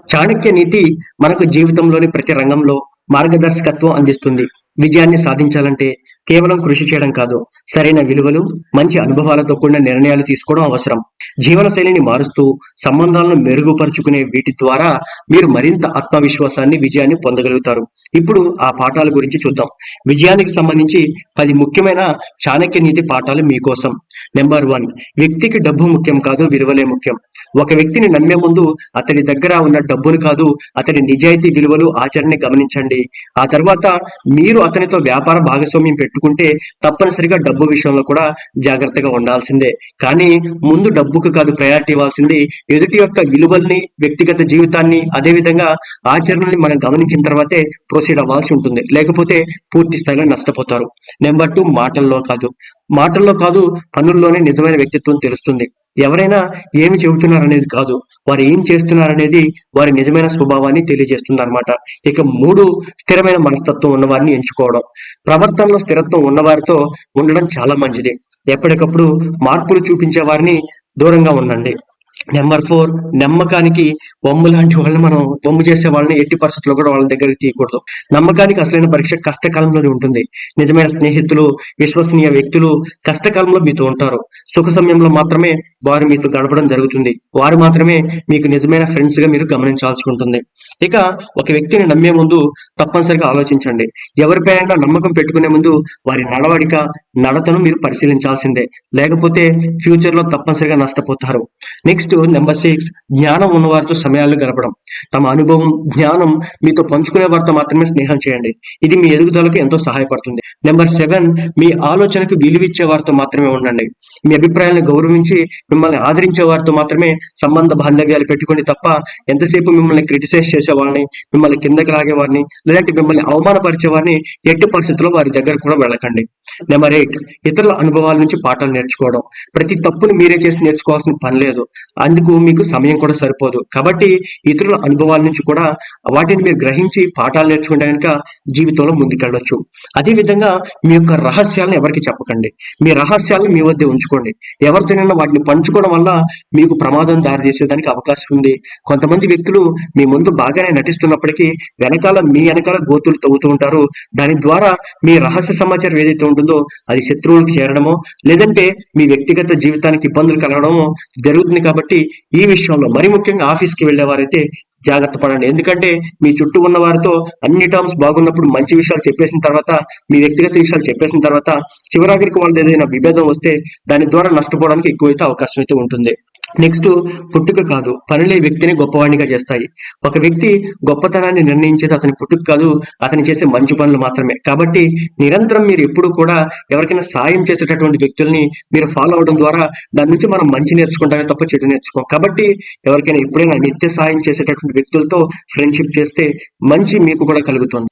చాణక్య నీతి మనకు జీవితంలోని ప్రతి రంగంలో మార్గదర్శకత్వం అందిస్తుంది. విజయాన్ని సాధించాలంటే కేవలం కృషి చేయడం కాదు, సరైన విలువలు, మంచి అనుభవాలతో కూడిన నిర్ణయాలు తీసుకోవడం అవసరం. జీవనశైలిని మారుస్తూ సంబంధాలను మెరుగుపరుచుకునే వీటి ద్వారా మీరు మరింత ఆత్మవిశ్వాసాన్ని, విజయాన్ని పొందగలుగుతారు. ఇప్పుడు ఆ పాఠాల గురించి చూద్దాం. విజయానికి సంబంధించి 10 ముఖ్యమైన చాణక్య నీతి పాఠాలు మీకోసం. నెంబర్ 1, వ్యక్తికి డబ్బు ముఖ్యం కాదు, విలువలే ముఖ్యం. ఒక వ్యక్తిని నమ్మే ముందు అతడి దగ్గర ఉన్న డబ్బును కాదు, అతడి నిజాయితీ, విలువలు, ఆచరణని గమనించండి. ఆ తర్వాత మీరు అతనితో వ్యాపార భాగస్వామ్యం పెట్టుకుంటే తప్పనిసరిగా డబ్బు విషయంలో కూడా జాగ్రత్తగా ఉండాల్సిందే. కానీ ముందు డబ్బుకు కాదు ప్రయారిటీ ఇవ్వాల్సింది ఎదుటి యొక్క విలువల్ని, వ్యక్తిగత జీవితాన్ని, అదే విధంగా ఆచరణని మనం గమనించిన తర్వాతే ప్రొసీడ్ అవ్వాల్సి ఉంటుంది. లేకపోతే పూర్తి స్థాయిలో నష్టపోతారు. నెంబర్ 2, మాటల్లో కాదు పనుల్లోనే నిజమైన వ్యక్తిత్వం తెలుస్తుంది. ఎవరైనా ఏమి చెబుతున్నారనేది కాదు, వారు ఏం చేస్తున్నారనేది వారి నిజమైన స్వభావాన్ని తెలియజేస్తుంది అనమాట. ఇక 3, స్థిరమైన మనస్తత్వం ఉన్నవారిని ఎంచుకోవడం. ప్రవర్తనలో స్థిరత్వం ఉన్నవారితో ఉండడం చాలా మంచిది. ఎప్పటికప్పుడు మార్పులు చూపించే వారిని దూరంగా ఉండండి. నెంబర్ 4, నమ్మకానికి వమ్ము లాంటి వాళ్ళని మనం వమ్ము చేసే వాళ్ళని ఎట్టి పరిస్థితుల్లో కూడా వాళ్ళ దగ్గరికి తీయకూడదు. నమ్మకానికి అసలైన పరీక్ష కష్టకాలంలోనే ఉంటుంది. నిజమైన స్నేహితులు, విశ్వసనీయ వ్యక్తులు కష్టకాలంలో మీతో ఉంటారు. సుఖ సమయంలో మాత్రమే వారు మీతో గడపడం జరుగుతుంది. వారు మాత్రమే మీకు నిజమైన ఫ్రెండ్స్ గా మీరు గమనించాల్సి ఉంటుంది. ఇక ఒక వ్యక్తిని నమ్మే ముందు తప్పనిసరిగా ఆలోచించండి. ఎవరిపైనా నమ్మకం పెట్టుకునే ముందు వారి నడవడిక, నడతను మీరు పరిశీలించాల్సిందే. లేకపోతే ఫ్యూచర్ లో తప్పనిసరిగా నష్టపోతారు. నెక్స్ట్, నెంబర్ 6, జ్ఞానం ఉన్నవారితో సమయాలు గడపడం. తమ అనుభవం, జ్ఞానం మీతో పంచుకునే వారితో మాత్రమే స్నేహం చేయండి. ఇది మీ ఎదుగుదలకు ఎంతో సహాయపడుతుంది. నెంబర్ 7, మీ ఆలోచనకు విలువిచ్చే వారితో మాత్రమే ఉండండి. మీ అభిప్రాయాలను గౌరవించి మిమ్మల్ని ఆదరించే వారితో మాత్రమే సంబంధ బాంధవ్యాలు పెట్టుకోండి తప్ప ఎంతసేపు మిమ్మల్ని క్రిటిసైజ్ చేసే వాళ్ళని, మిమ్మల్ని కిందకి లాగే వారిని, లేదంటే మిమ్మల్ని అవమానపరిచే వారిని ఎట్టి పరిస్థితుల్లో వారి దగ్గర కూడా వెళ్ళకండి. నెంబర్ 8, ఇతరుల అనుభవాల నుంచి పాఠాలు నేర్చుకోవడం. ప్రతి తప్పును మీరే చేసి నేర్చుకోవాల్సిన పని లేదు. అందుకు మీకు సమయం కూడా సరిపోదు. కాబట్టి ఇతరుల అనుభవాల నుంచి కూడా వాటిని మీరు గ్రహించి పాఠాలు నేర్చుకుంటే కనుక జీవితంలో ముందుకెళ్ళొచ్చు. అదే విధంగా మీ యొక్క రహస్యాలను ఎవరికి చెప్పకండి. మీ రహస్యాలను మీ వద్దే ఉంచుకోండి. ఎవరితోనైనా వాటిని పంచుకోవడం వల్ల మీకు ప్రమాదం దారితీసేదానికి అవకాశం ఉంది. కొంతమంది వ్యక్తులు మీ ముందు బాగానే నటిస్తున్నప్పటికీ మీ వెనకాల గోతులు తవ్వుతూ ఉంటారు. దాని ద్వారా మీ రహస్య సమాచారం ఏదైతే ఉంటుందో అది శత్రువులకు చేరడమో, లేదంటే మీ వ్యక్తిగత జీవితానికి ఇబ్బందులు కలగడమో జరుగుతుంది. కాబట్టి ఈ విషయంలో మరి ముఖ్యంగా ఆఫీస్కి వెళ్లే వారైతే జాగ్రత్త పడండి. ఎందుకంటే మీ చుట్టూ ఉన్న వారితో అన్ని టర్మ్స్ బాగున్నప్పుడు మంచి విషయాలు చెప్పేసిన తర్వాత, మీ వ్యక్తిగత విషయాలు చెప్పేసిన తర్వాత చివరాఖరికి వాళ్ళది ఏదైనా విభేదం వస్తే దాని ద్వారా నష్టపోవడానికి ఎక్కువైతే అవకాశం అయితే ఉంటుంది. నెక్స్ట్, పుట్టుక కాదు పనులే వ్యక్తిని గొప్పవాడినిగా చేస్తాయి. ఒక వ్యక్తి గొప్పతనాన్ని నిర్ణయించేది అతని పుట్టుక కాదు, అతని చేసే మంచి పనులు మాత్రమే. కాబట్టి నిరంతరం మీరు ఎప్పుడు కూడా ఎవరికైనా సాయం చేసేటటువంటి వ్యక్తుల్ని మీరు ఫాలో అవడం ద్వారా దాని నుంచి మనం మంచి నేర్చుకుంటామే తప్ప చెడు నేర్చుకోం. కాబట్టి ఎవరికైనా ఎప్పుడైనా నిత్య సాయం చేసేటటువంటి వ్యక్తులతో ఫ్రెండ్షిప్ చేస్తే మంచి మీకు కూడా కలుగుతుంది.